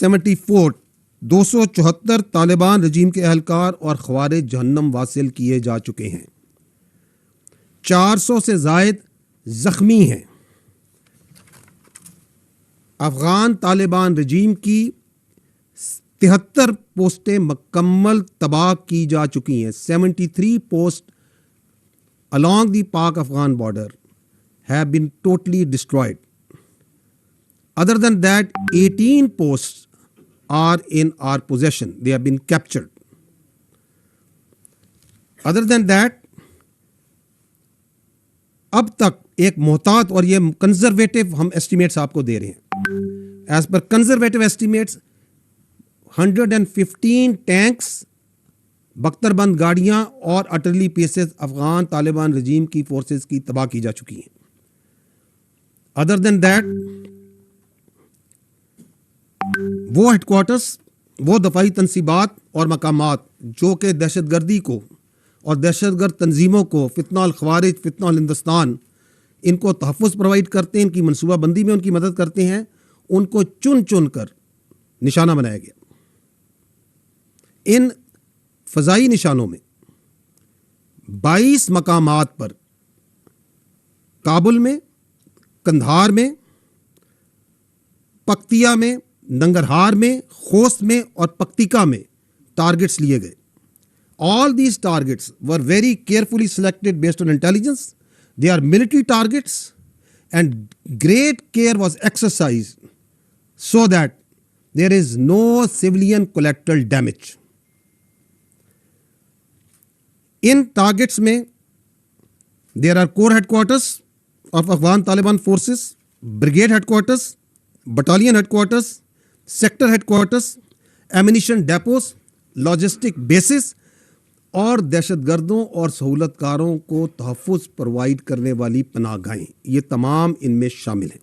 274 274 طالبان رجیم کے اہلکار اور خوارج جہنم واصل کیے جا چکے ہیں. 400 سے زائد زخمی ہیں. افغان طالبان رجیم کی 73 پوسٹیں مکمل تباہ کی جا چکی ہیں. 73 post along the Pak-Afghan border have been totally destroyed. Other than that, 18 posts are in our possession. They have been captured. Other than that, اب تک ایک محتاط اور یہ کنزرویٹو ہم ایسٹیمیٹس آپ کو دے رہے ہیں. As per conservative estimates 115 tanks, بختر بند گاڑیاں اور artillery pieces Afghan Taliban regime کی فورسز کی تباہ کی جا چکی ہیں. ادر دین دیٹ، وہ ہیڈ کوارٹرز، وہ دفاعی تنصیبات اور مقامات جو کہ دہشت گردی کو اور دہشت گرد تنظیموں کو، فتنہ الخوارج، فتنہ الہندوستان، ان کو تحفظ پرووائڈ کرتے ہیں، ان کی منصوبہ بندی میں ان کی مدد کرتے ہیں، ان کو چن چن کر نشانہ بنایا گیا. ان فضائی نشانوں میں 22 مقامات پر کابل میں، کندھار میں، پکتیا میں، ننگرہار میں، خوست میں اور پکتیکا میں ٹارگٹس لیے گئے. All these targets were very carefully selected based on intelligence. They are military targets and great care was exercised so that there is no civilian collateral damage. In targets mein, there are core headquarters of Afghan Taliban forces, brigade headquarters, battalion headquarters, sector headquarters, ammunition depots, logistic bases اور دہشت گردوں اور سہولت کاروں کو تحفظ provide کرنے والی پناہ گاہیں، یہ تمام ان میں شامل ہیں.